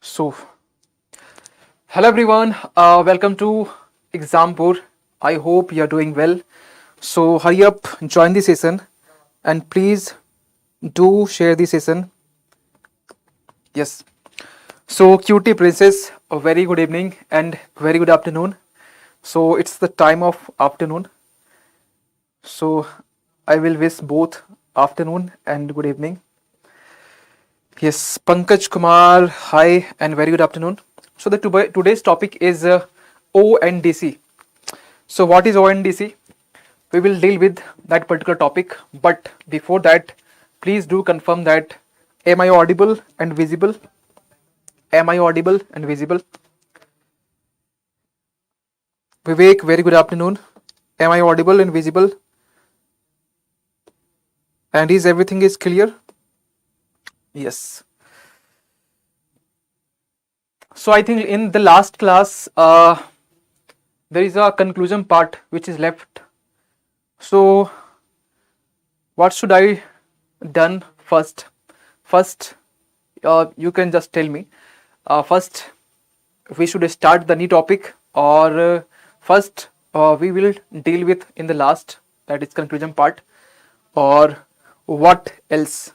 So, hello everyone, welcome to Exampur. I hope you are doing well. So, hurry up, join the session, and please do share the session. Yes. So, cutie princess, a very good evening and very good afternoon. So, it's the time of afternoon. So, I will wish both afternoon and good evening. Yes, Pankaj Kumar, hi and very good afternoon. So today's topic is ONDC. So what is ONDC? We will deal with that particular topic. But before that, please do confirm that am I audible and visible? Am I audible and visible? Vivek, very good afternoon. Am I audible and visible? And is everything is clear? Yes. So I think in the last class, there is a conclusion part which is left. So what should I done first? First, you can just tell me. First, we should start the new topic, or first we will deal with in the last, that is conclusion part, or what else?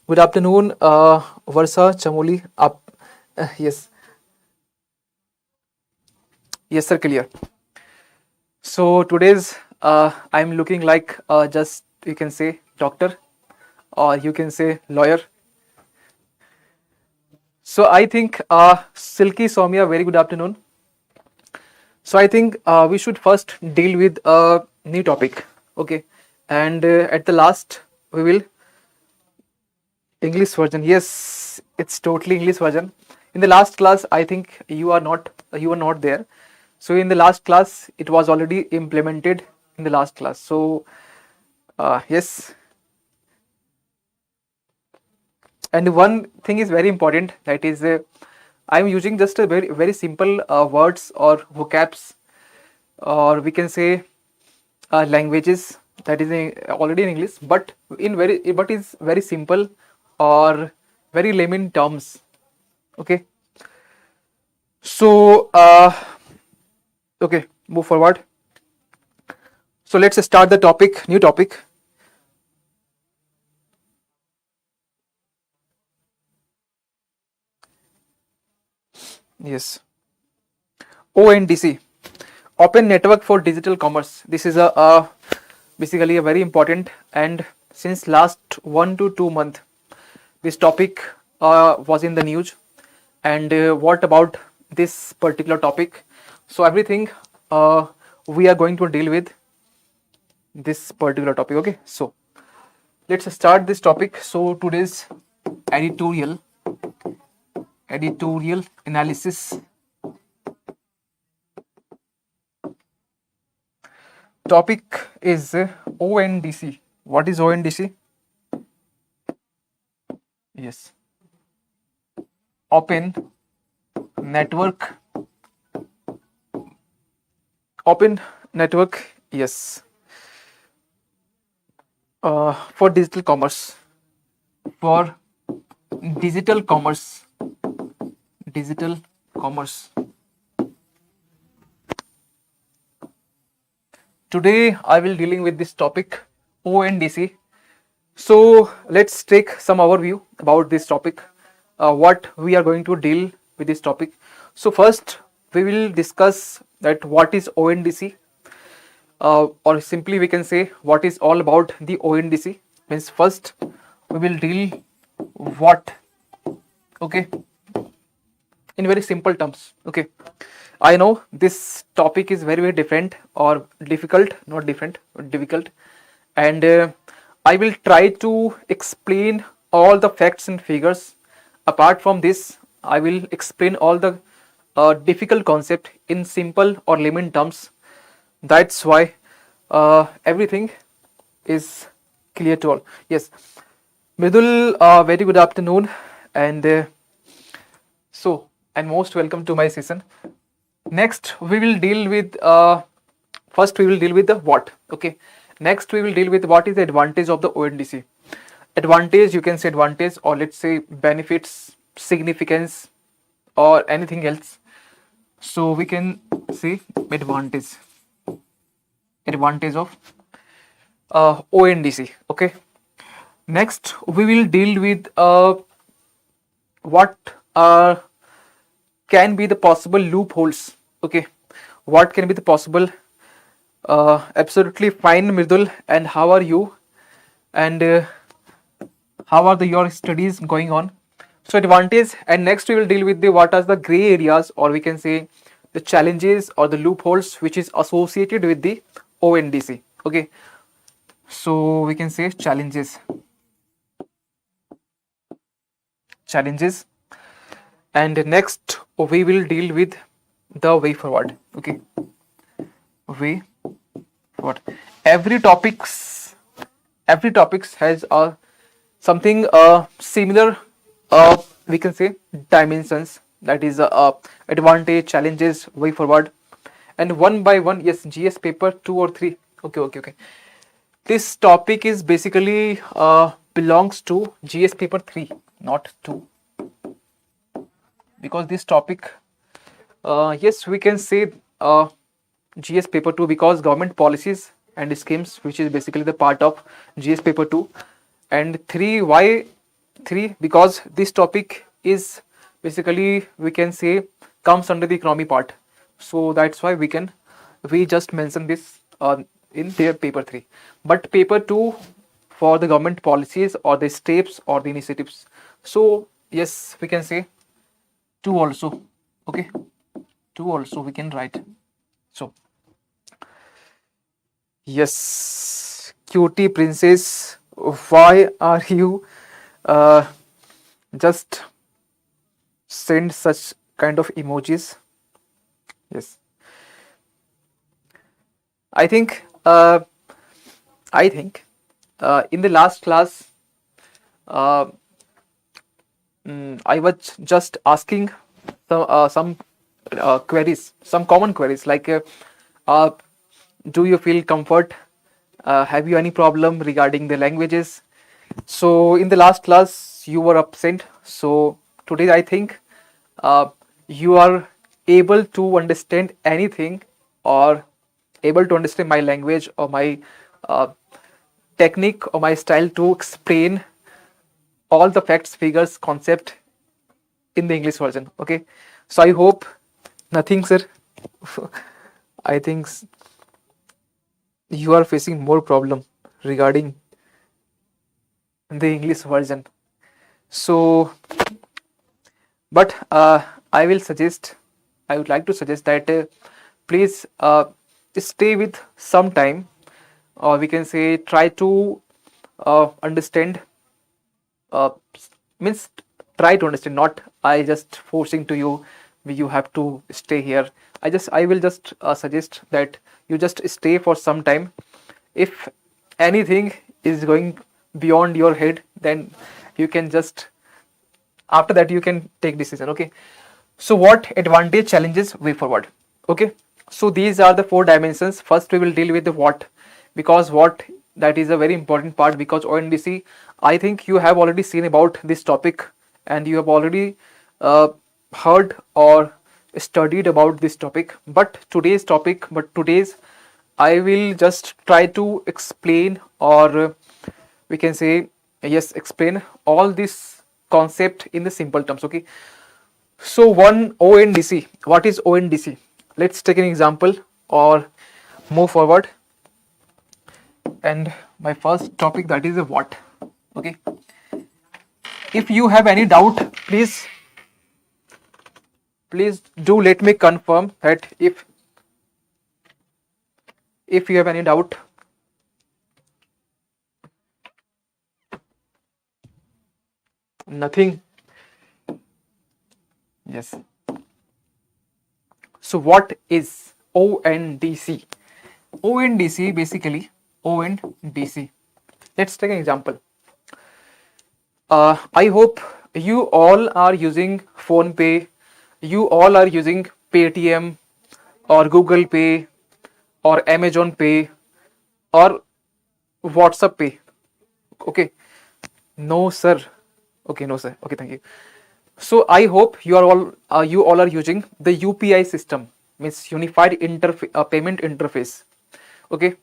Good afternoon, Varsa Chamoli. Up, yes, yes, sir, clear. So today's I'm looking like just you can say doctor, or you can say lawyer. So I think Silky Soumya, very good afternoon. So I think we should first deal with a new topic, okay, and at the last we will English version. Yes, it's totally English version. In the last class, I think you are not there. So in the last class, it was already implemented in the last class. So yes, and one thing is very important, that is I am using just a very simple words or vocabs, or we can say languages that is already in English, but is very simple or very layman terms. Okay. So okay, move forward. So let's start the topic, new topic. Yes. ONDC, Open Network for Digital Commerce. This is a basically a very important, and since last 1 to 2 months, this topic was in the news. And what about this particular topic? So everything we are going to deal with this particular topic. Okay, so let's start this topic. So today's editorial analysis topic is ONDC. What is ONDC? Yes, open network. Open network, yes, for digital commerce. For digital commerce. Digital commerce. Today I will dealing with this topic, ONDC. So let's take some overview about this topic, what we are going to deal with this topic. So first we will discuss that what is ONDC, or simply we can say what is all about the ONDC. Means first we will deal what, okay, in very simple terms. Okay, I know this topic is very different or difficult, not different but difficult, and I will try to explain all the facts and figures. Apart from this, I will explain all the difficult concept in simple or layman terms. That's why everything is clear to all. Yes, Midul, very good afternoon, and and most welcome to my session. Next we will deal with first we will deal with the what. Okay, next we will deal with what is the advantage of the ONDC. advantage, you can say advantage, or let's say benefits, significance, or anything else. So we can say advantage of ONDC. Okay. Next, we will deal with what can be the possible loopholes. Okay, what can be the possible? Absolutely fine, Mridul. And how are you? And how are your studies going on? So advantage, and next we will deal with the what are the gray areas, or we can say the challenges or the loopholes which is associated with the ONDC. Okay, so we can say challenges, and next we will deal with the way forward. Okay, way forward. Every topics has something similar, we can say dimensions, that is advantage, challenges, way forward, and one by one. Yes, GS paper 2 or 3. Okay. This topic is basically belongs to GS paper 3, not 2, because this topic, yes, we can say GS paper 2, because government policies and schemes, which is basically the part of GS paper 2. And 3, why 3? Because this topic is basically, we can say, comes under the economy part, so that's why we just mention this in their paper 3. But paper 2 for the government policies or the steps or the initiatives. So yes, we can say 2 also. Okay, 2 also we can write. So yes, cutie princess, why are you just send such kind of emojis? Yes, I think in the last class I was just asking some queries, some common queries, like do you feel comfort? Have you any problem regarding the languages? So in the last class you were absent. So today I think you are able to understand anything, or able to understand my language or my technique or my style to explain all the facts, figures, concept in the English version. Okay, so I hope nothing, sir. I think you are facing more problem regarding the English version. So, but I would like to suggest that please stay with some time, or we can say try to understand, means try to understand, not I just forcing to you have to stay here. I will just suggest that you just stay for some time. If anything is going beyond your head, then you can just, after that you can take decision. Okay, so what advantage, challenges, way forward. Okay, so these are the 4 dimensions. First we will deal with the what, because what, that is a very important part, because ONDC, I think you have already seen about this topic, and you have already heard or studied about this topic. But today's I will just try to explain, or we can say, yes, explain all this concept in the simple terms. Okay, so one, ONDC. What is ONDC? Let's take an example or move forward. And my first topic, that is a what. Okay, if you have any doubt, please do let me confirm that if you have any doubt. Nothing. Yes. So what is ONDC? ONDC, basically ONDC. Let's take an example. I hope you all are using Phone Pay, you all are using Paytm or Google Pay or Amazon Pay or WhatsApp Pay. Okay, No, sir. Okay, no, sir. Okay, thank you. So I hope you all are using the UPI system, means Unified Payment Interface. Okay,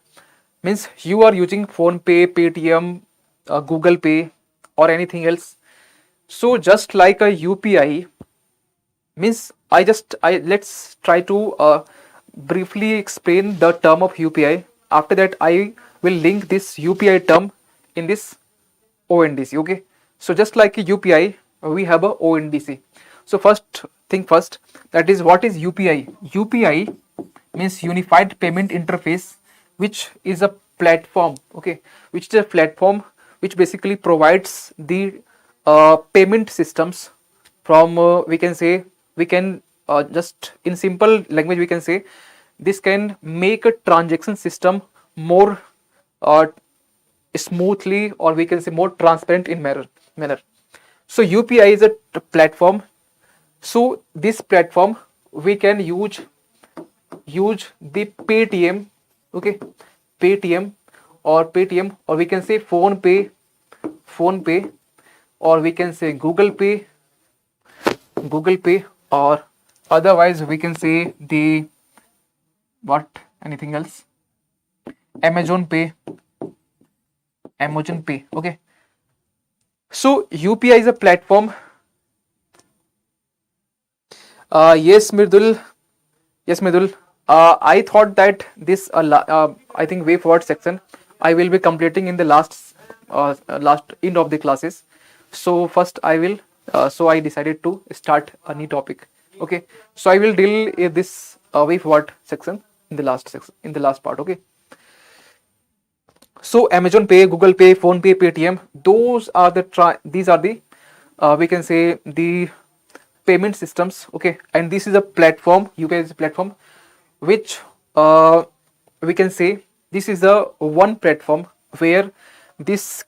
means you are using Phone Pay, Paytm, Google Pay, or anything else. So just like a UPI, means I let's try to briefly explain the term of UPI. After that, I will link this UPI term in this ONDC. Okay, so just like a UPI, we have a ONDC. So first thing first, that is, what is UPI? UPI means Unified Payment Interface, which is a platform. Okay, which is a platform which basically provides the payment systems from we can say, we can just in simple language we can say, this can make a transaction system more uh, smoothly, or we can say more transparent in manner. So UPI is a platform. So this platform, we can use the Paytm. Okay, Paytm or we can say phone pay, or we can say Google Pay, or otherwise we can say the what, anything else, Amazon Pay. Okay, so UPI is a platform. Yes, Mridul. Yes, Mridul. I thought that this I think way forward section I will be completing in the last end of the classes. So first I will. So I decided to start a new topic. Okay. So I will deal with this way forward section in the last part. Okay. So Amazon Pay, Google Pay, Phone Pay, Paytm, these are the we can say the payment systems. Okay, and this is a platform. UPI is a platform which we can say this is a one platform where this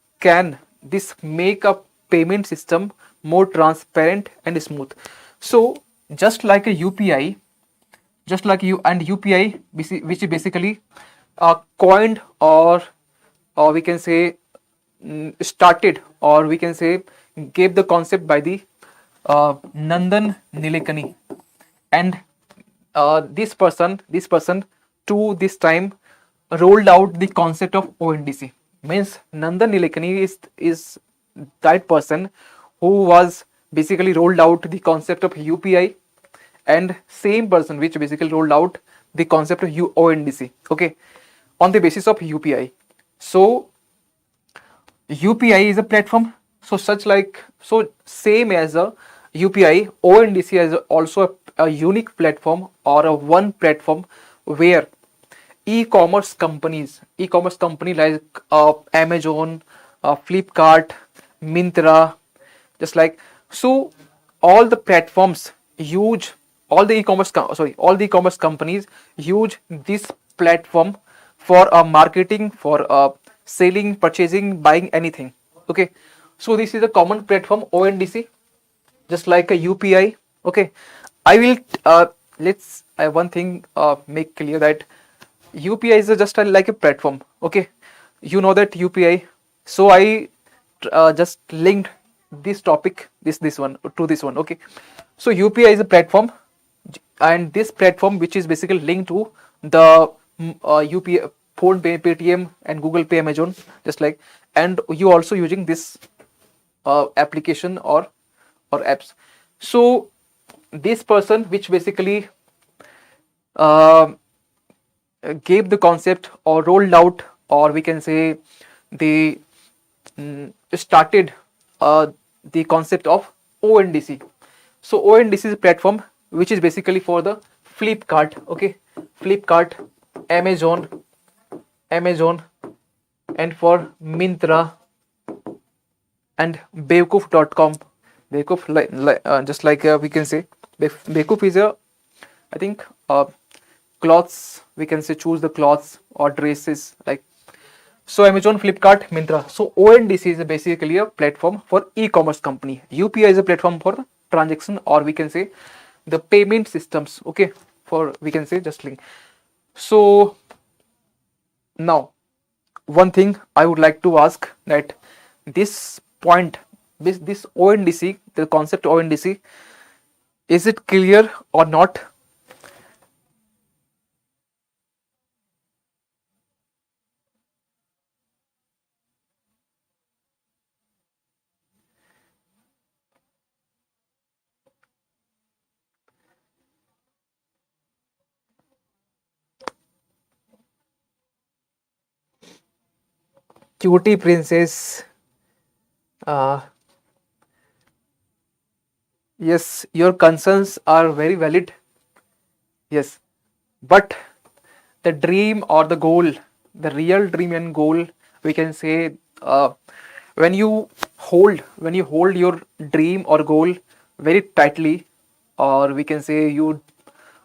make a payment system more transparent and smooth. So just like a UPI, UPI, which is basically coined, or we can say started, or we can say gave the concept by the Nandan Nilekani, and this person to this time rolled out the concept of ONDC. Means Nandan Nilekani is that person who was basically rolled out the concept of UPI, and same person which basically rolled out the concept of ONDC. Okay, on the basis of UPI. So UPI is a platform. So same as a UPI, ONDC is also a unique platform, or a one platform where e-commerce company like Amazon, Flipkart, Myntra, just like, so all the platforms use, all the e-commerce companies use this platform for marketing, for selling, purchasing, buying anything. Okay, so this is a common platform, ONDC, just like a UPI. Okay, I will let's one thing make clear, that UPI is just like a platform. Okay, you know that UPI. So I just linked this topic, this one to this one. Okay, so UPI is a platform, and this platform which is basically linked to the UPI, Phone Pay, Paytm, and Google Pay, Amazon, just like, and you also using this application or apps. So this person which basically gave the concept, or rolled out, or we can say they started the concept of ONDC. So ONDC is a platform which is basically for the Flipkart. Okay, Flipkart, Amazon, and for Myntra and Bewkoof.com. Bewkoof, just like we can say, Bewkoof is a, I think, clothes, we can say, choose the clothes or dresses, like. So Amazon, Flipkart, Myntra. So ONDC is basically a platform for e-commerce company. UPI is a platform for transaction, or we can say the payment systems. Okay, for, we can say, just link. So now one thing I would like to ask, that this point, this ONDC, the concept ONDC, is it clear or not? Cutie princess, uh, yes, your concerns are very valid. Yes, but the dream or the goal, the real dream and goal, we can say, when you hold your dream or goal very tightly, or we can say you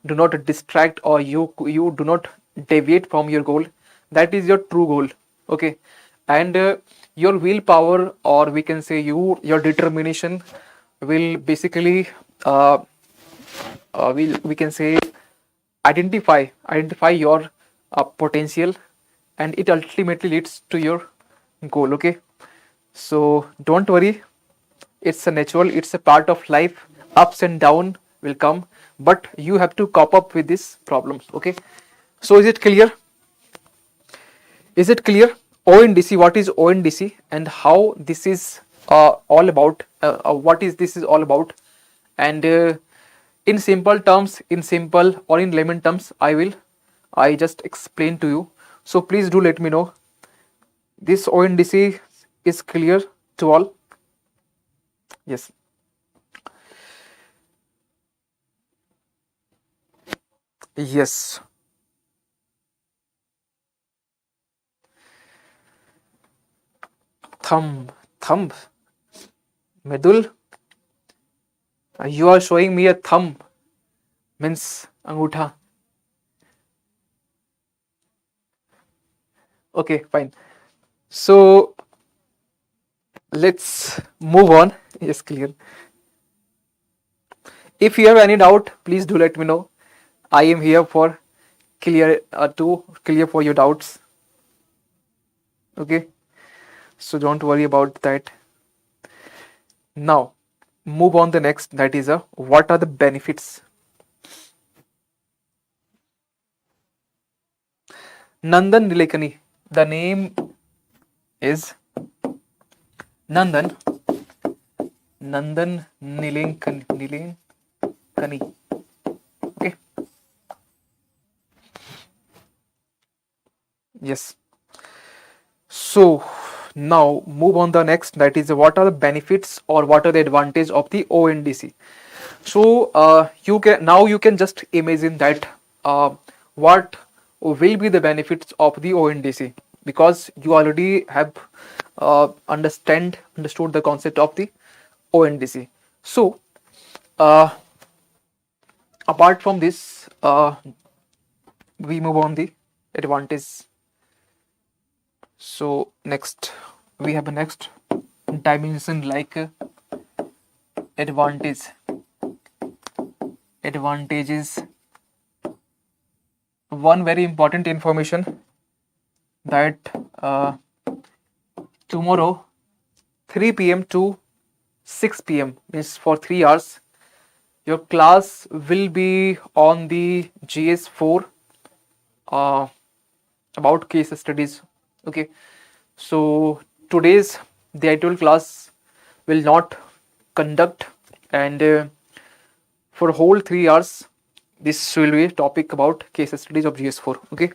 do not distract, or you do not deviate from your goal, that is your true goal. Okay, and your willpower, or we can say your determination, will basically we can say identify your potential, and it ultimately leads to your goal. Okay, so don't worry, it's a natural, it's a part of life. Ups and down will come, but you have to cope up with these problems. Okay, so is it clear? Is it clear? ONDC, what is ONDC and how this is all about, what is this is all about, and in simple terms, in simple or in layman terms, I just explain to you. So please do let me know this ONDC is clear to all. Yes. Yes. Thumb. Medul, you are showing me a thumb, means angutha. Okay, fine. So let's move on. Yes, clear. If you have any doubt, please do let me know. I am here for clear to clear for your doubts. Okay, so don't worry about that. Now move on the next, that is what are the benefits. Nandan Nilekani, the name is Nandan Nilenkani. Okay, yes. So now move on the next, that is what are the benefits or what are the advantage of the ONDC. So you can just imagine that what will be the benefits of the ONDC, because you already have understood the concept of the ONDC. So apart from this, we move on the advantage. So next we have a next dimension, like advantages. One very important information, that tomorrow 3 p.m. to 6 p.m. means for 3 hours your class will be on the GS4 about case studies. Okay, so today's the actual class will not conduct, and for whole 3 hours this will be a topic about case studies of GS4. Okay,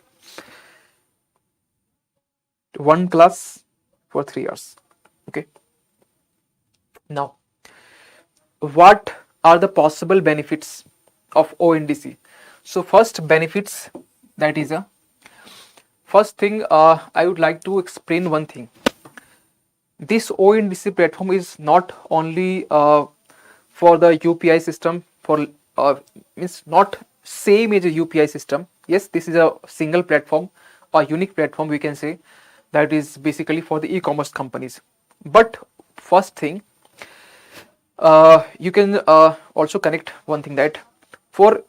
one class for 3 hours. Okay, now what are the possible benefits of ONDC? So first benefits, that is first thing, I would like to explain one thing. This ONDC platform is not only for the UPI system, for means not same as a UPI system. Yes, this is a single platform, a unique platform, we can say, that is basically for the e-commerce companies. But first thing, you can also connect one thing, that for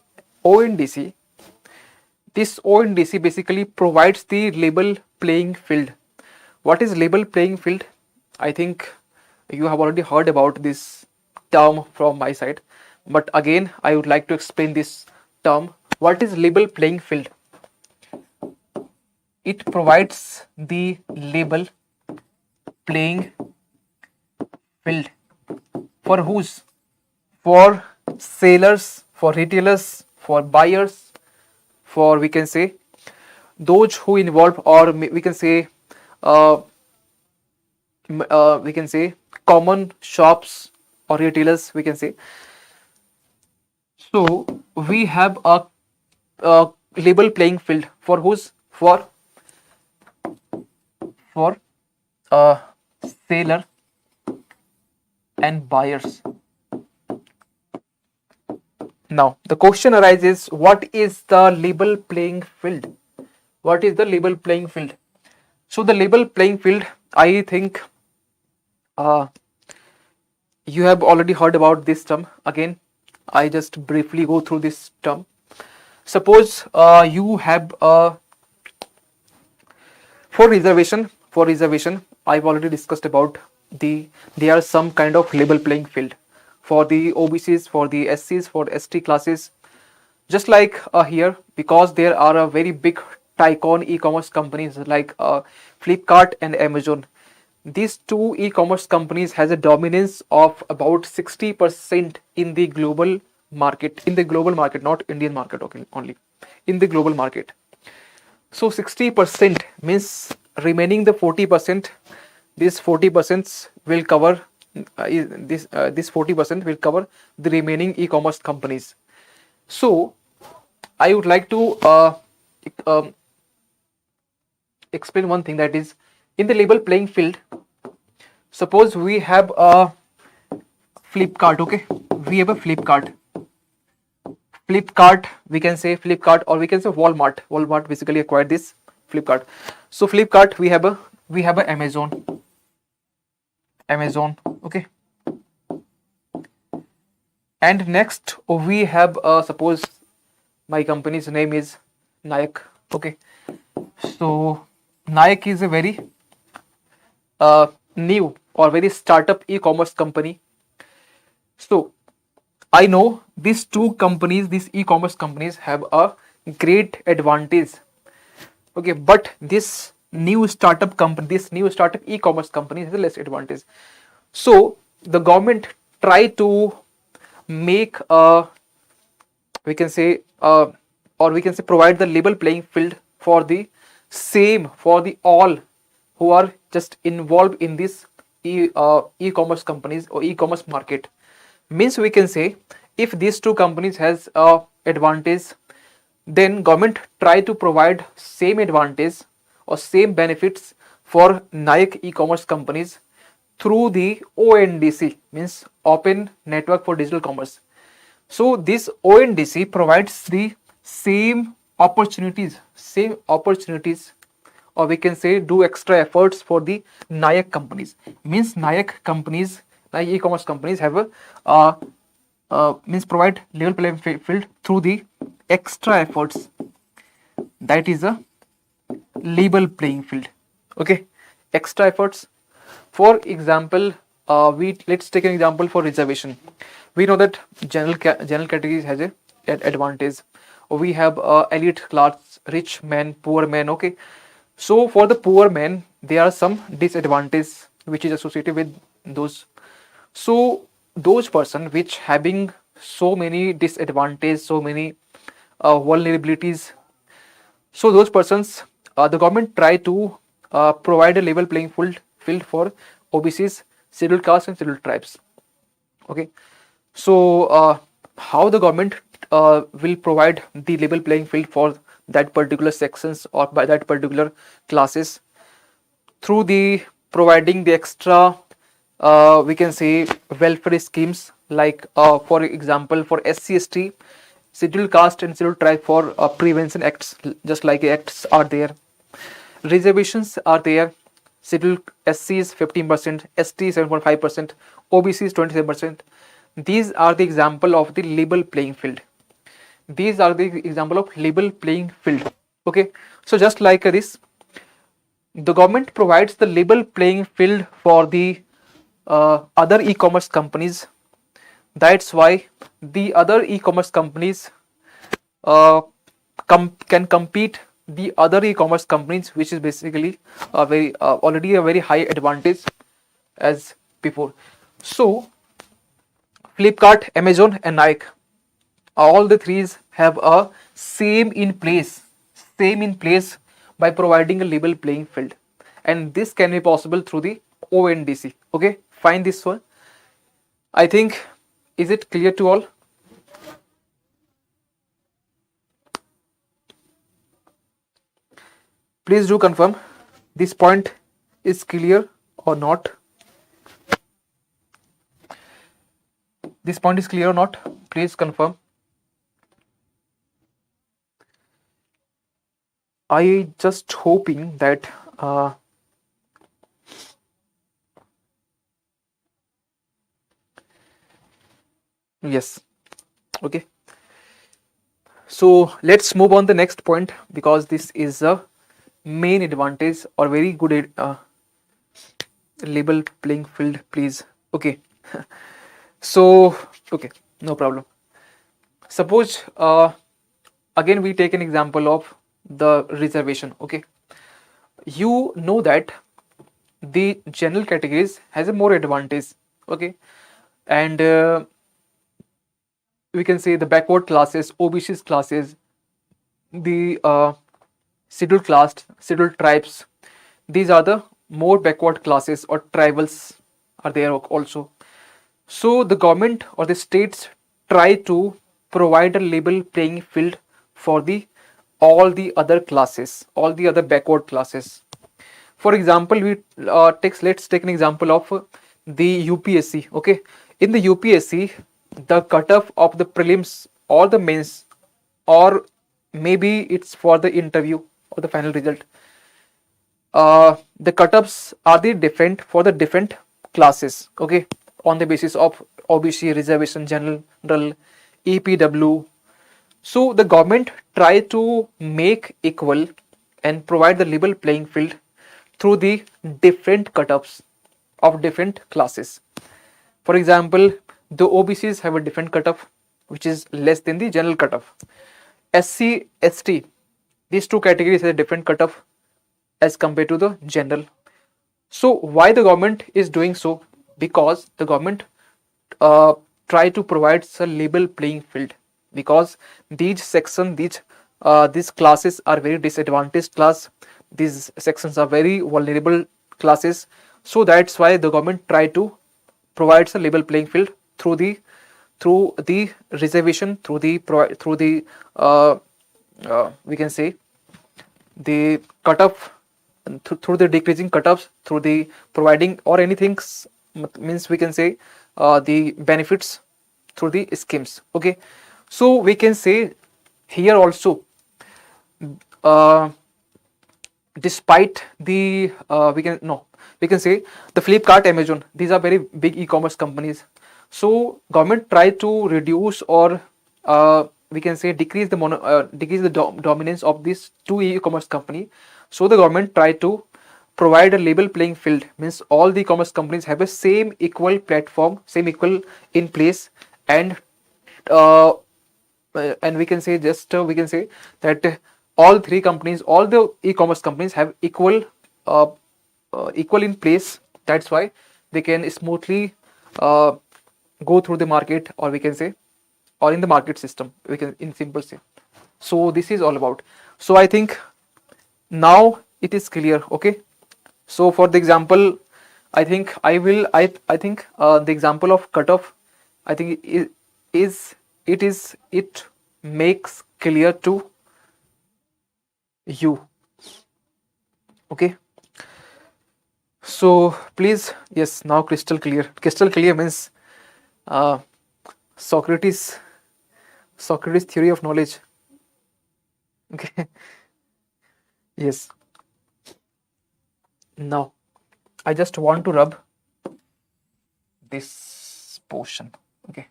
ONDC, this ONDC basically provides the level playing field. What is level playing field? I think you have already heard about this term from my side, but again I would like to explain this term. What is level playing field? It provides the level playing field for whose? For sellers, for retailers, for buyers, for, we can say, those who involve, or we can say, uh, we can say common shops or retailers, we can say. So we have a level playing field for whose? For seller and buyers. Now the question arises, what is the level playing field? What is the level playing field? So the level playing field, I think you have already heard about this term. Again, I just briefly go through this term. Suppose you have for reservation, I've already discussed about there are some kind of level playing field for the OBCs, for the SCs, for ST classes. Just like here, because there are a very big tycoon e-commerce companies like Flipkart and Amazon. These two e-commerce companies has a dominance of about 60% in the global market. In the global market, not Indian market, okay, only in the global market. So 60% means remaining the 40%. This 40% will cover this 40% will cover the remaining e-commerce companies. So I would like to explain one thing, that is, in the level playing field, suppose we have a Flipkart, okay, we have a Flipkart, we can say Flipkart, or we can say Walmart basically acquired this Flipkart. So Flipkart, we have a Amazon, okay, and next we have suppose my company's name is Nike, okay. So Nike is a very new or very startup e-commerce company. So I know these two companies, these e-commerce companies, have a great advantage, okay, but this new startup e-commerce company has a less advantage. So the government try to make we can say provide the level playing field for the all who are just involved in this e-commerce companies or e-commerce market. Means we can say, if these two companies has advantage, then government try to provide same advantage or same benefits for Nike e-commerce companies through the ONDC, means Open Network for Digital Commerce. So this ONDC provides the same opportunities, or we can say do extra efforts for the Nike companies. Means Nike e-commerce companies have a means provide level playing field through the extra efforts. That is a level playing field, okay. Extra efforts. For example, let's take an example for reservation. We know that general categories has a advantage. We have elite class, rich men, poor men, okay. So for the poor men, there are some disadvantages which is associated with those. So those person which having so many disadvantages, so many vulnerabilities, so those persons, the government try to provide a level playing field for OBCs, scheduled castes and scheduled tribes, okay. So how the government will provide the level playing field for that particular sections or by that particular classes? Through the providing the extra we can say welfare schemes, like for example for SC/ST, scheduled caste and scheduled tribe, for prevention acts, just like acts are there. Reservations are there. Scheduled SC is 15%, ST 7.5%, OBC is 27%. These are the example of the level playing field. Okay. So just like this, the government provides the level playing field for the other e-commerce companies. That's why the other e-commerce companies uh, can compete the other e-commerce companies, which is basically a very already a very high advantage as before. So Flipkart, Amazon, and Nike, all the threes have a same in place by providing a level playing field, and this can be possible through the ONDC. Okay, find this one. I think, is it clear to all? Please do confirm this point is clear or not. This point is clear or not? Please confirm. I just hoping that yes. Okay. So let's move on the next point, because this is a main advantage or very good level playing field, please. Okay. So okay, no problem. Suppose again we take an example of the reservation. Okay, you know that the general categories has a more advantage. Okay, and we can say the backward classes, OBCs classes, the scheduled tribes, these are the more backward classes, or tribals are there also. So the government or the states try to provide a level playing field for the all the other classes, all the other backward classes. For example, let's take an example of the UPSC. Okay, in the UPSC, the cutoff of the prelims or the mains, or maybe it's for the interview or the final result, the cutoffs are the different for the different classes. Okay, on the basis of OBC, reservation, general, EPW. So the government try to make equal and provide the level playing field through the different cutoffs of different classes. For example, the OBCs have a different cutoff which is less than the general cutoff. SC, ST, these two categories have a different cutoff as compared to the general. So why the government is doing so? Because the government try to provide a level playing field, because these these classes are very disadvantaged class. These sections are very vulnerable classes. So that's why the government try to provide a level playing field through the reservation, through the we can say the cutoff, through the decreasing cutoffs, through the providing or anything, means we can say the benefits through the schemes. Okay, so we can say here also, despite the we can say the Flipkart, Amazon, these are very big e-commerce companies. So government try to reduce or we can say decrease the dominance of these two e-commerce company. So the government try to provide a level playing field, means all the e-commerce companies have a same equal platform, same equal in place, and we can say we can say that all the e-commerce companies have equal in place. That's why they can smoothly go through the market, or we can say, or in the market system, we can in simple say. So this is all about. So I think now it is clear. Okay, so for the example, I think I think the example of cutoff, I think it makes clear to you. Okay, so please, yes, now crystal clear means Socrates theory of knowledge. Okay. Yes, now I just want to rub this portion. Okay,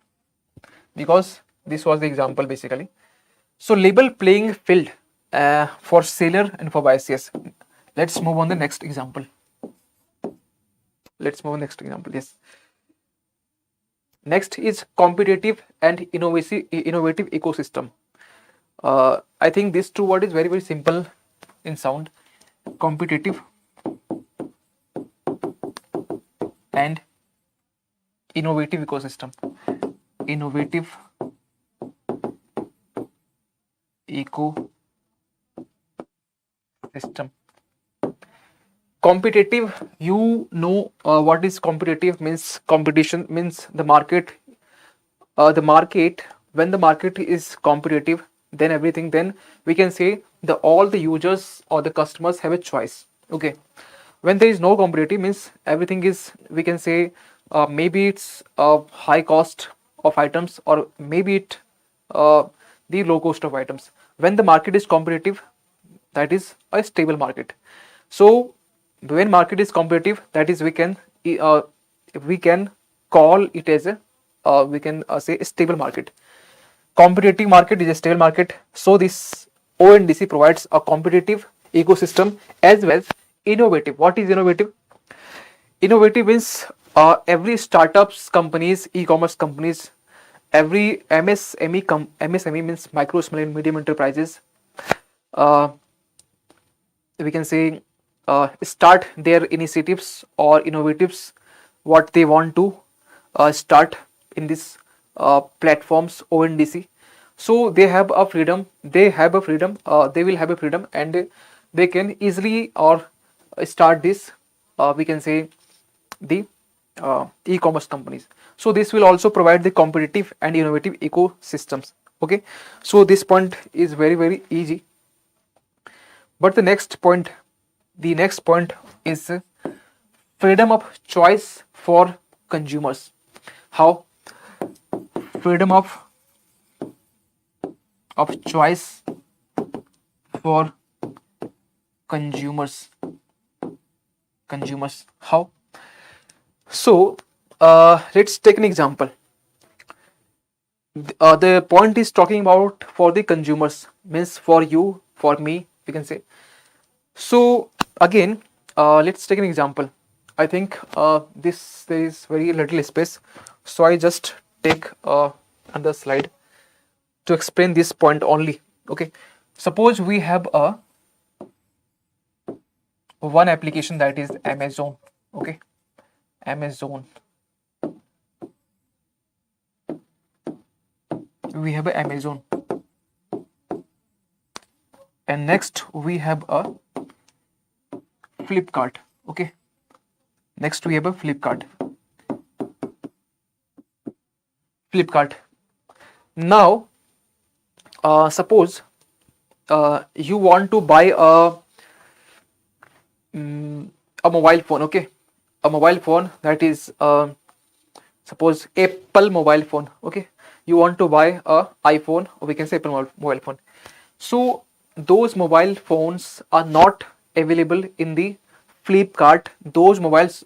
because this was the example basically. So label playing field for seller and for buyers. Yes, let's move on the next example. let's move on next example. Yes, next is competitive and innovative ecosystem. I think this two word is very very simple in sound. Competitive and innovative ecosystem. Innovative ecosystem. Competitive, you know what is competitive means. Competition means the market. The market, when the market is competitive, then everything, then we can say the all the users or the customers have a choice. Okay, when there is no competitive means everything is, we can say, maybe it's high cost of items, or maybe it the low cost of items. When the market is competitive, that is a stable market. So when market is competitive, that is we can call it as a we can say a stable market. Competitive market is a stable market. So this ONDC provides a competitive ecosystem as well as innovative. What is innovative? Innovative means every startups companies, e-commerce companies, every MSME means micro, small and medium enterprises, uh, we can say start their initiatives or innovatives, what they want to start in this platforms ONDC. So they have a freedom, they will have a freedom, and they can easily or start this we can say the e-commerce companies. So this will also provide the competitive and innovative ecosystems. Okay, so this point is very very easy. But the next point is freedom of choice for consumers. How? Freedom of choice for consumers. How? So let's take an example. The point is talking about for the consumers, means for you, for me, we can say. So again, let's take an example. I think this there is very little space, so I just take another slide to explain this point only. Okay, suppose we have a one application, that is Amazon. Okay, Amazon. We have a Amazon, and next we have a Flipkart. Okay, next we have a Flipkart. Now suppose you want to buy a mobile phone. Okay, a mobile phone, that is suppose Apple mobile phone. Okay, you want to buy a iPhone, or we can say Apple mobile phone. So those mobile phones are not available in the Flipkart. Those mobiles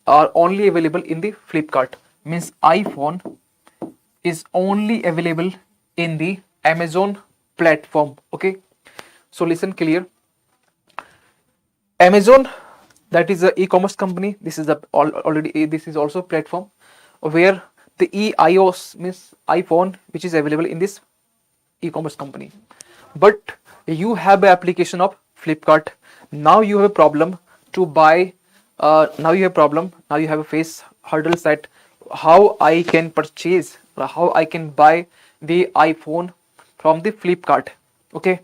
are only available in the Flipkart, means iPhone is only available in the Amazon platform. Okay, so listen clear. Amazon, that is a e-commerce company. This is already this is also a platform where the iOS means iPhone, which is available in this e-commerce company. But you have an application of Flipkart. Now you have a problem to buy. Now you have a face hurdles that how I can purchase, or how I can buy the iPhone from the Flipkart. Okay,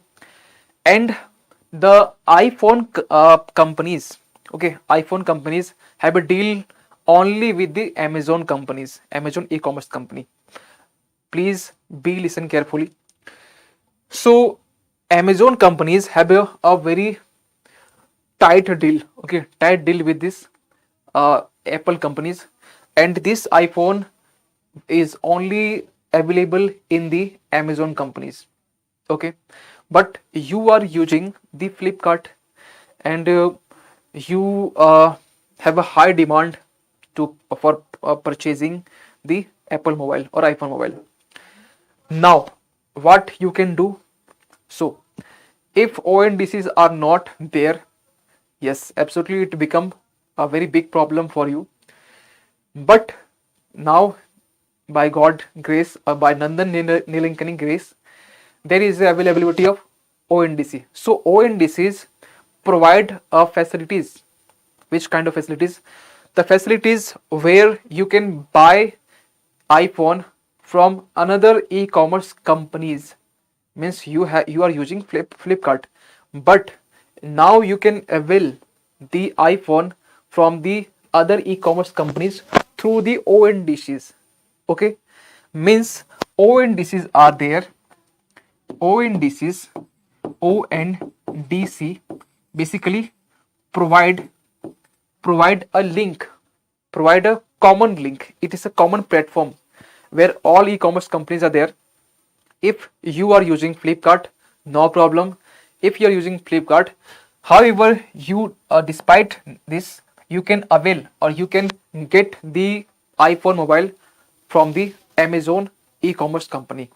and the iPhone companies, okay, iPhone companies have a deal only with the Amazon companies, Amazon e-commerce company. Please be listen carefully. So Amazon companies have a very tight deal, okay, tight deal with this Apple companies, and this iPhone is only available in the Amazon companies. Okay, but you are using the Flipkart, and you have a high demand to for purchasing the Apple mobile or iPhone mobile. Now what you can do? So if ONDCs are not there, yes, absolutely it become a very big problem for you. But now, by God grace, or by Nandan Nilankani grace, there is the availability of ONDC. So ONDCs provide facilities. Which kind of facilities? The facilities where you can buy iPhone from another e-commerce companies. Means you are using Flipkart, but now you can avail the iPhone from the other e-commerce companies through the ONDCs. Okay, means ONDCs are there. ONDCs, ONDC basically provide a link, provide a common link. It is a common platform where all e-commerce companies are there. If you are using Flipkart, no problem. If you are using Flipkart, however, you despite this, you can avail or you can get the iPhone mobile from the Amazon e-commerce company,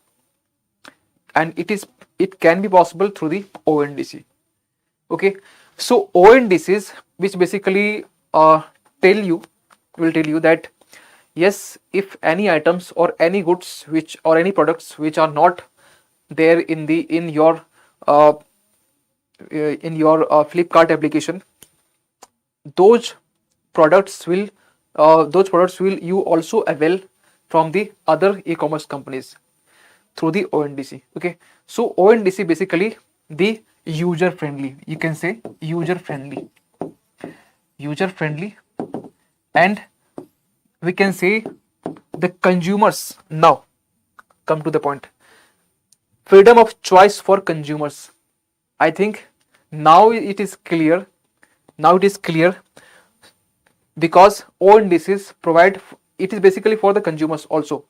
and it can be possible through the ONDC. Okay, so ONDCs, which basically will tell you that yes, if any items or any goods which or any products which are not there in your Flipkart application, those products will you also avail from the other e-commerce companies through the ONDC. Okay, so ONDC basically the user friendly, you can say user friendly, and we can say the consumers. Now come to the point, freedom of choice for consumers. I think now it is clear, because ONDCs provide, it is basically for the consumers also.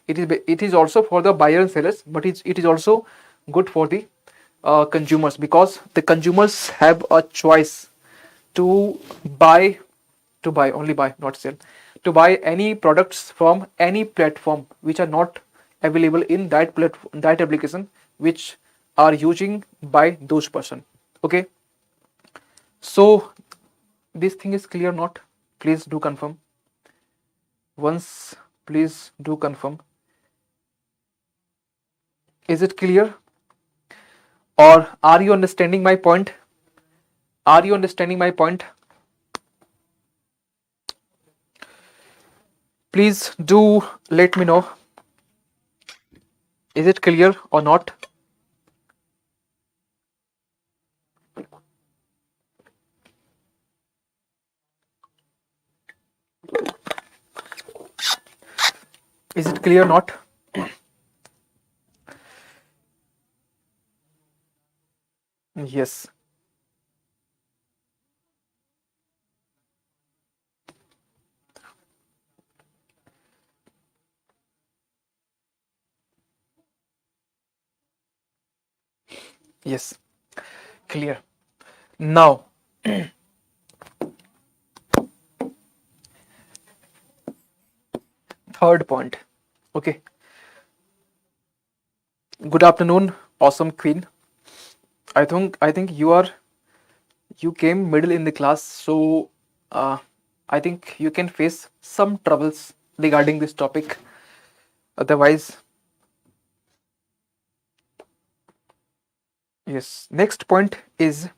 It is also for the buyer and sellers, but it is also good for the consumers, because the consumers have a choice to buy, only buy, not sell, to buy any products from any platform which are not available in that application which are using by those person. Okay, so this thing is clear, not? Please do confirm once. Please do confirm, is it clear, or are you understanding my point? Are you understanding my point? Please do let me know, is it clear or not? Is it clear or not? Yes. Yes, clear. Now, third point. Okay. Good afternoon, awesome queen. I think you came middle in the class, so I think you can face some troubles regarding this topic. Otherwise, yes. Next point is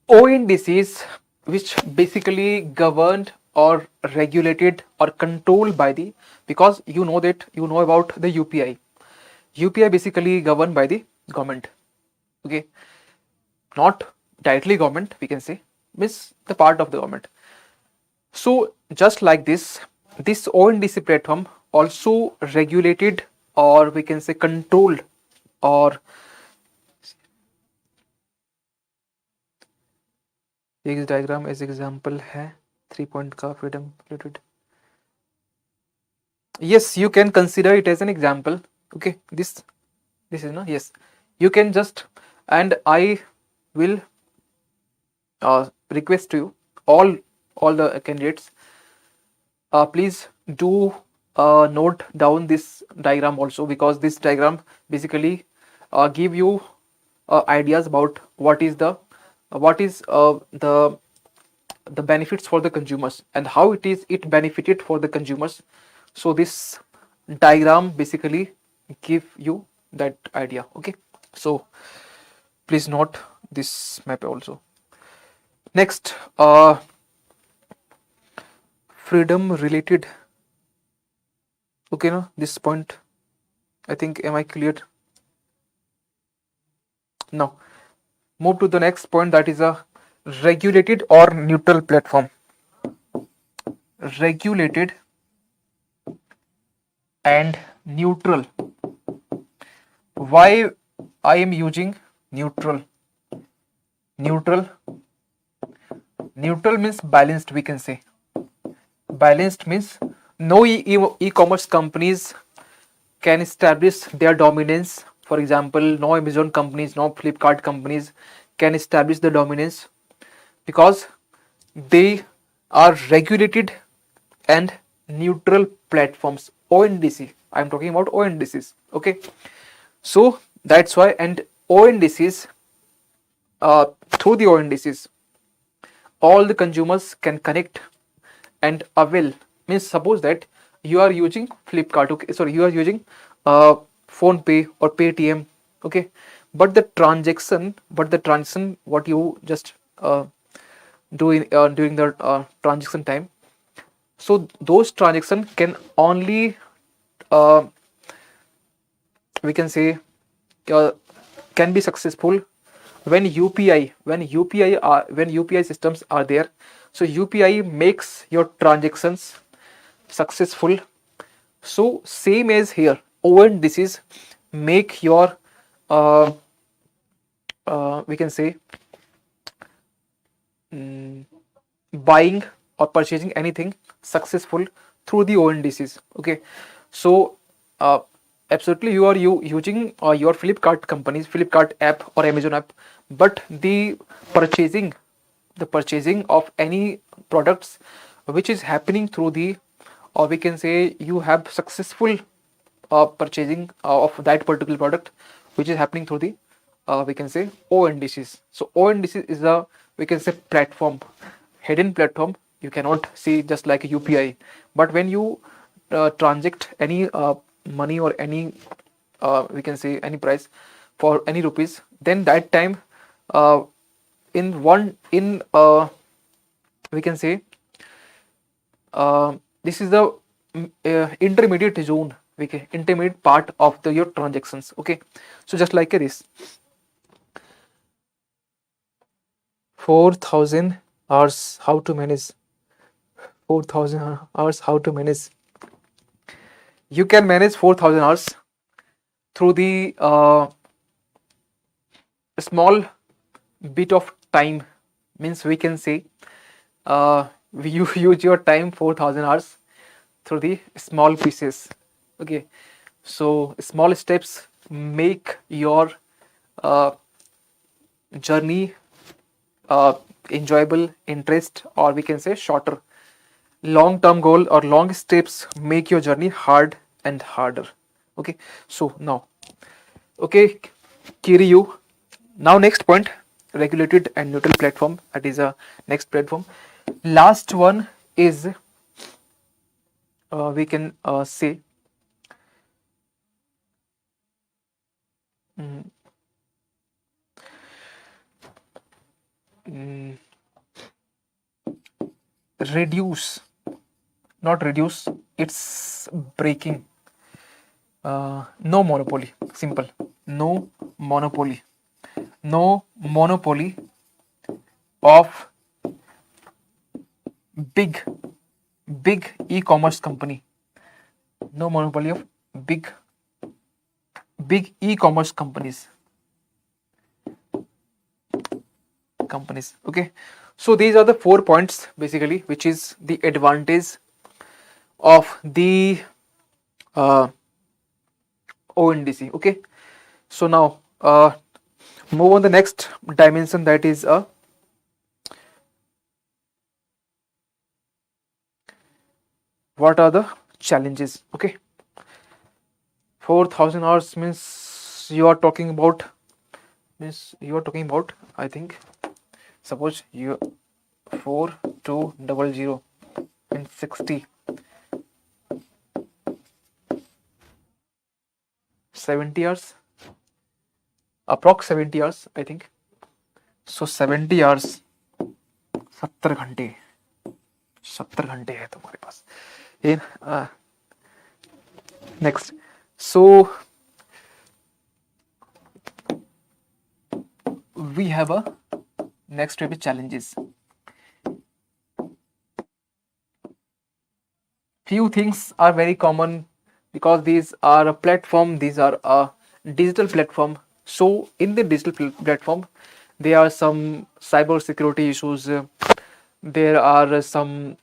ONDCs, which basically governed or regulated or controlled by the, because you know about the UPI. UPI basically governed by the government. Okay, not directly government, we can say, means the part of the government. So just like this ONDC platform also regulated, or we can say controlled, or एक diagram as example है 3 point का freedom related. Yes, you can consider it as an example. Okay, this is no, yes, you can just, and I will request to you, all the candidates, please do note down this diagram also, because this diagram basically give you ideas about what is the what is the benefits for the consumers and how it benefited for the consumers. So this diagram basically give you that idea. Okay, so please note this map also. Next, freedom related. Okay, no, this point, I think, am I clear? Now move to the next point, that is a regulated or neutral platform. Regulated and neutral. Why I am using neutral? Neutral means balanced, we can say. Balanced means no e-commerce companies can establish their dominance. For example, no Amazon companies, no Flipkart companies can establish the dominance because they are regulated and neutral platforms. ONDC, I am talking about ONDCs. Okay, so that's why. And ONDCs, through the ONDCs, all the consumers can connect and avail. Means suppose that you are using Flipkart, okay, sorry, you are using phone pay or Paytm, okay, but the transaction what you just do during the transaction time, so those transactions can only we can say can be successful when UPI systems are there. So UPI makes your transactions successful. So same as here, ONDCs make your we can say buying or purchasing anything successful through the ONDCs. Okay, so absolutely you are using your Flipkart app or Amazon app, but the purchasing of any products which is happening through the, or we can say you have successful purchasing of that particular product which is happening through the we can say ONDCs. So ONDCs is a, we can say, platform, hidden platform. You cannot see just like a UPI, but when you transact any money or any we can say any price for any rupees, then that time in we can say this is the intermediate zone, we can intermediate part of your transactions. Okay, so just like this, 4,000 hours how to manage. 4,000 hours how to manage. You can manage 4,000 hours through the small bit of time. Means we can say you use your time 4,000 hours through the small pieces. Okay, so small steps make your journey enjoyable, interest, or we can say shorter. Long term goal or long steps make your journey hard and harder. Okay, so now, okay, Kiryu, now next point, regulated and neutral platform, that is a next platform. Last one is we can say reduce, not reduce, it's breaking. No monopoly, simple. No monopoly of big e-commerce company. No monopoly of big e-commerce companies. Okay, so these are the 4 points basically, which is the advantage of the ONDC. Okay, so now move on the next dimension, that is what are the challenges. Okay, 4,000 hours means you are talking about I think Suppose you 4200 and 60 70 hours, approx 70 hours I think. So 70 hours 70 घंटे 70 घंटे है तुम्हारे पास. Next, so we have a next type of challenges. Few things are very common because these are a platform, these are a digital platform. So in the digital platform there are some cyber security issues, there are some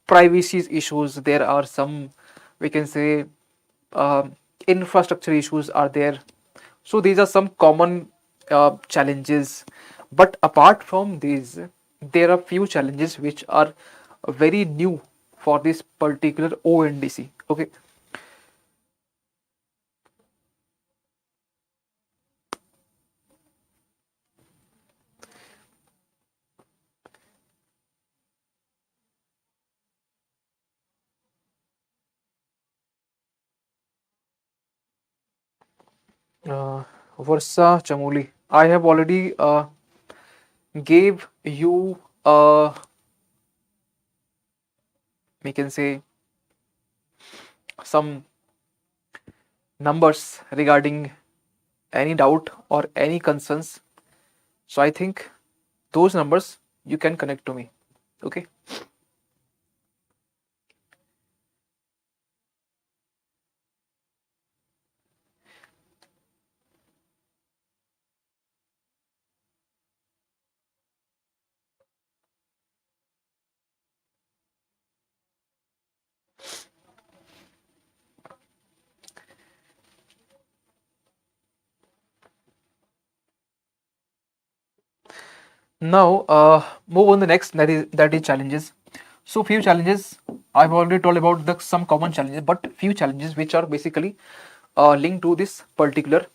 privacy issues, there are some, we can say, infrastructure issues are there. So these are some common challenges, but apart from these there are few challenges which are very new for this particular ONDC. Okay, Varsa Chamoli, I have already gave you we can say some numbers regarding any doubt or any concerns. So I think those numbers you can connect to me. Okay. Now move on the next, that is challenges. So few challenges I've already told about the some common challenges, but few challenges which are basically linked to this particular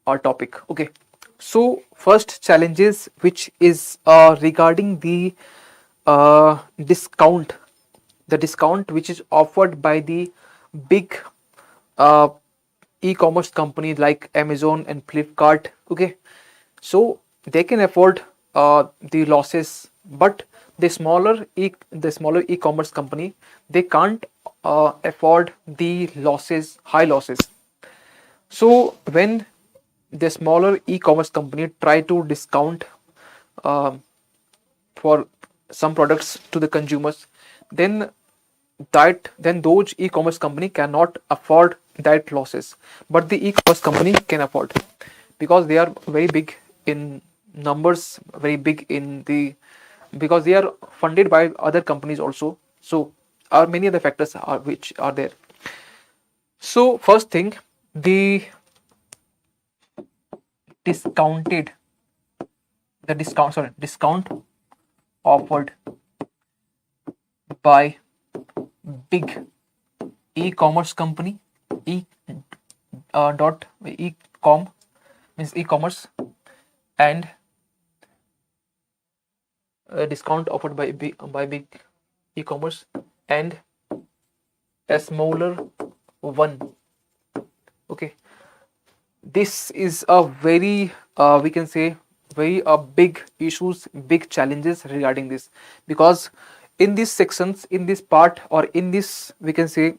topic. Okay, so first challenges which is regarding the discount, the discount which is offered by the big uh, e-commerce companies like Amazon and Flipkart. Okay, so they can afford the losses, but the smaller e-commerce company, they can't afford the losses, high losses. So when the smaller e-commerce company try to discount uh, for some products to the consumers, then those e-commerce company cannot afford that losses, but the e-commerce company can afford, because they are very big in numbers, very big in the, because they are funded by other companies also. So are many other factors are which are there. So first thing, the discounted discount offered by big e-commerce company, e.com means e-commerce, and discount offered by big e-commerce and a smaller one. Okay, this is a very we can say very big issues, big challenges regarding this, because in these sections, in this part, or in this, we can say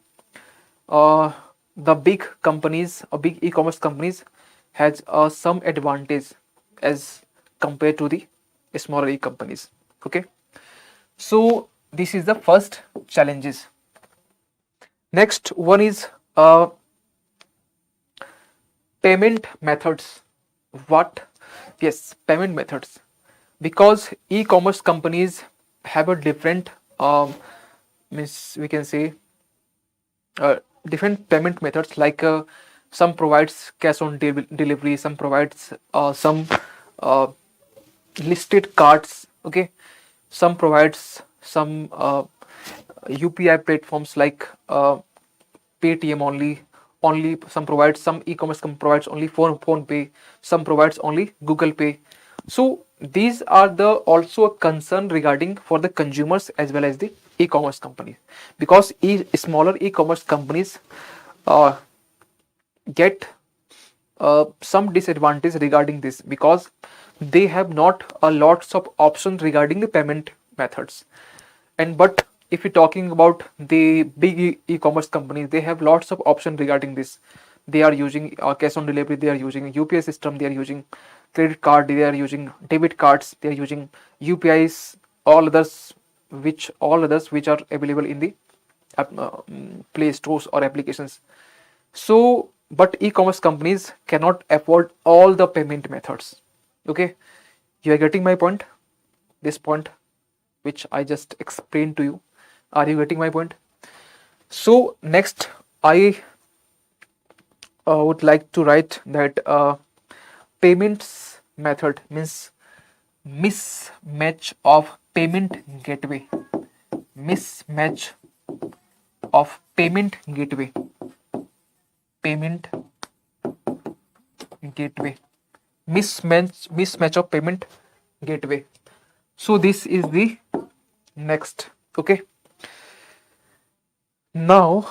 the big companies or big e-commerce companies has some advantage as compared to the smaller e-companies. Okay, so this is the first challenges. Next one is payment methods. What? Yes, payment methods, because e-commerce companies have a different means we can say different payment methods, like some provides cash on delivery, some provides some uh, listed cards. Okay, some provides some UPI platforms like Paytm only, only, some provides, some e-commerce company provides only phone pay, some provides only Google Pay. So these are the also a concern regarding for the consumers as well as the e-commerce companies, because smaller e-commerce companies uh, get some disadvantage regarding this, because they have not a lots of options regarding the payment methods. And but if you're talking about the big e-commerce companies, they have lots of options regarding this. They are using cash on delivery, they are using UPI system, they are using credit card, they are using debit cards, they are using UPIs, all others which are available in the play stores or applications. So but e-commerce companies cannot afford all the payment methods. Okay, you are getting my point, this point which I just explained to you. Are you getting my point? So next I would like to write that payments method means mismatch of payment gateway, mismatch of payment gateway, payment gateway, mismatch of payment gateway. So this is the next. Okay, now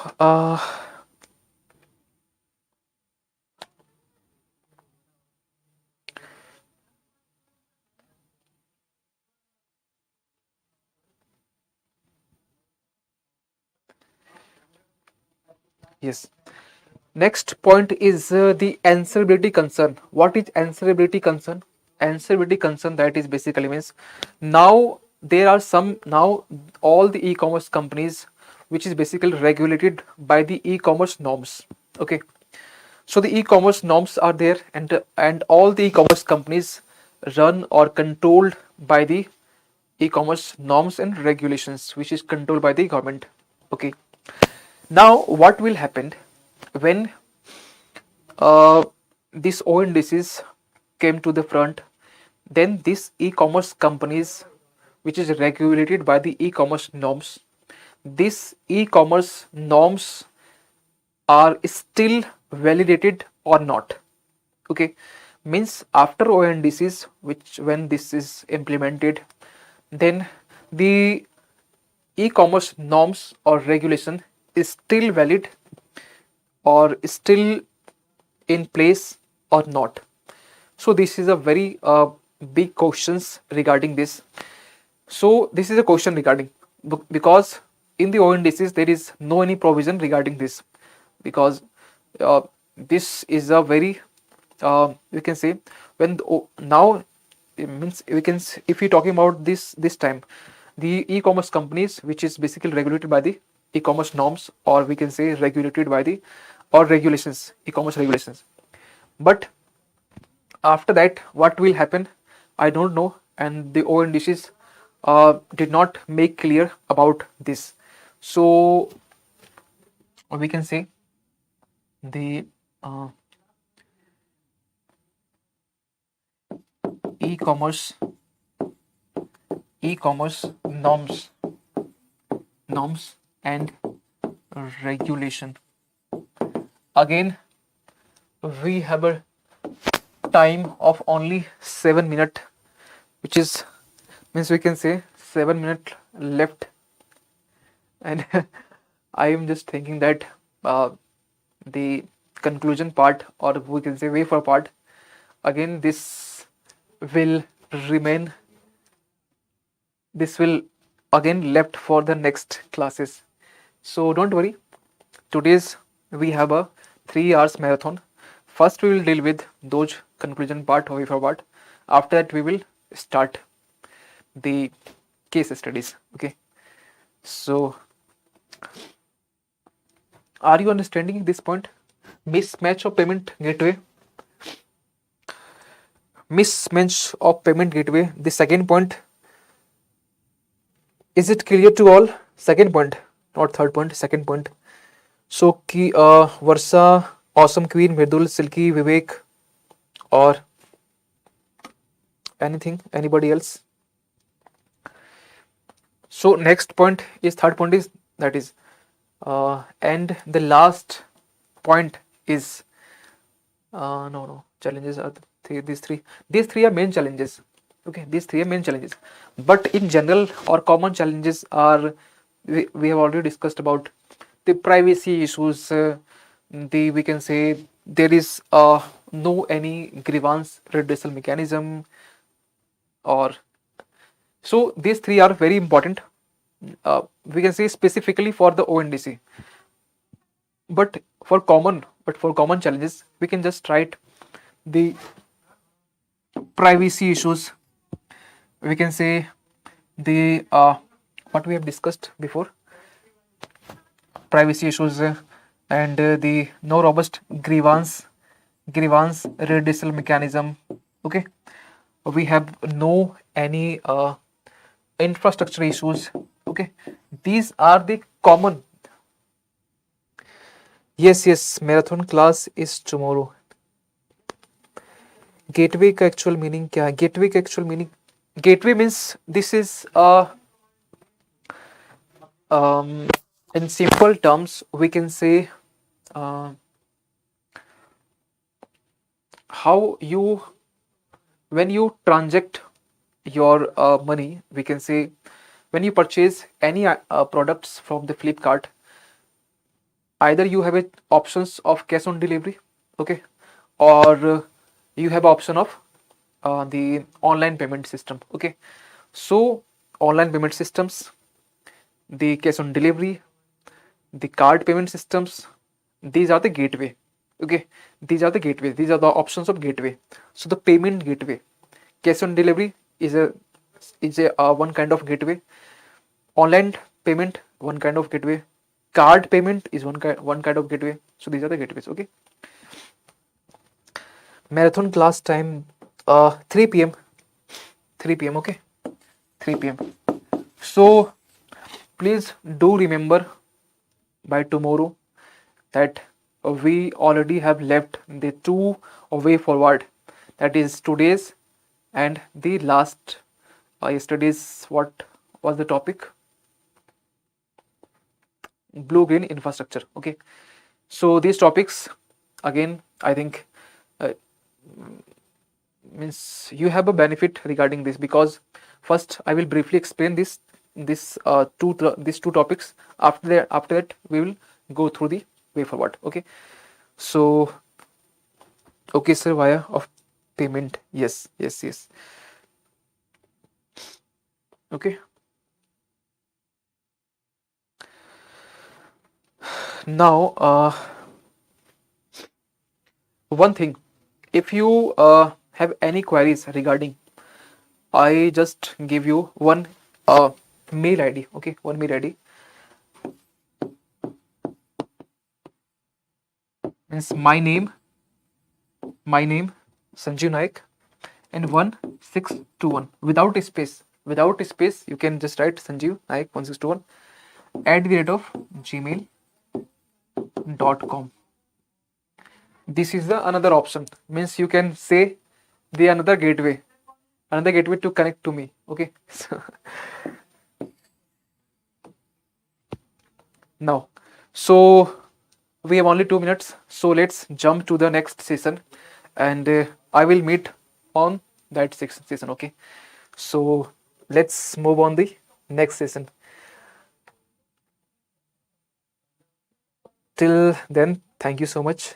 yes, next point is the answerability concern. What is answerability concern? Answerability concern, that is basically means now there are some, now all the e-commerce companies which is basically regulated by the e-commerce norms. Okay, so the e-commerce norms are there, and all the e-commerce companies run or controlled by the e-commerce norms and regulations which is controlled by the government. Okay, now what will happen when these ONDCs came to the front? Then these e-commerce companies which is regulated by the e-commerce norms, these e-commerce norms are still validated or not. Okay, means after ONDCs, which when this is implemented, then the e-commerce norms or regulation is still valid or still in place or not. So this is a very big questions regarding this. So this is a question regarding, because in the ONDCs there is no any provision regarding this, because this is a very we can say when now it means we can if we're talking about this time, the e-commerce companies which is basically regulated by the e-commerce norms, or we can say regulated by the or regulations, e-commerce regulations. But after that what will happen, I don't know, and the ONDCs did not make clear about this. So we can say the e-commerce norms and regulation. Again we have a time of only 7 minutes, which is means we can say 7 minutes left, and I am just thinking that the conclusion part, or we can say way for part, again this will remain, this will again left for the next classes. So don't worry, today's we have a 3 hours marathon. First we will deal with those conclusion part or way for part. After that we will start the case studies. Okay, so are you understanding this point? Mismatch of payment gateway, mismatch of payment gateway. The second point, is it clear to all? Second point, not third point, second point. So ki Varsa, Awesome Queen, Mridul, Silky, Vivek, or anything, anybody else? So next point is, third point is, that is and the last point is no challenges are these three are main challenges. Okay, these three are main challenges, but in general or common challenges are we have already discussed about the privacy issues, the we can say there is no any grievance redressal mechanism, or so these three are very important, we can say specifically for the ONDC. But for common challenges we can just write the privacy issues, we can say the what we have discussed before, privacy issues, and the no robust grievance redressal mechanism. Okay, we have no any infrastructure issues. Okay, these are the common. Yes, marathon class is tomorrow. Gateway का actual meaning क्या है? Gateway का actual meaning, gateway means this is in simple terms we can say how you when you transact your money, we can say when you purchase any products from the Flipkart, either you have options of cash on delivery, okay, or you have option of the online payment system. Okay, so online payment systems, the cash on delivery, the card payment systems, these are the gateway. Okay, these are the gateway, these are the options of gateway. So the payment gateway, cash on delivery is a one kind of gateway, online payment one kind of gateway, card payment is one kind of gateway. So these are the gateways. Okay, marathon class time 3 p.m. 3 p.m. Okay, 3 p.m. So please do remember by tomorrow that we already have left the two way forward, that is today's and the last yesterday's. What was the topic? Blue green infrastructure. Okay, so these topics again I think means you have a benefit regarding this, because first I will briefly explain these two topics. After that we will go through the way forward. Okay, so okay sir, via of payment, yes. Okay, now one thing, if you have any queries regarding, I just give you one mail ID. Okay, one mail ID means my name Sanjeev Naik and 1621 without a space. You can just write Sanjeev Naik 1621 @gmail.com. This is the another option, means you can say the another gateway to connect to me. Okay, now so we have only 2 minutes, so let's jump to the next session, and I will meet on that session. Okay, so let's move on the next session. Till then, thank you so much.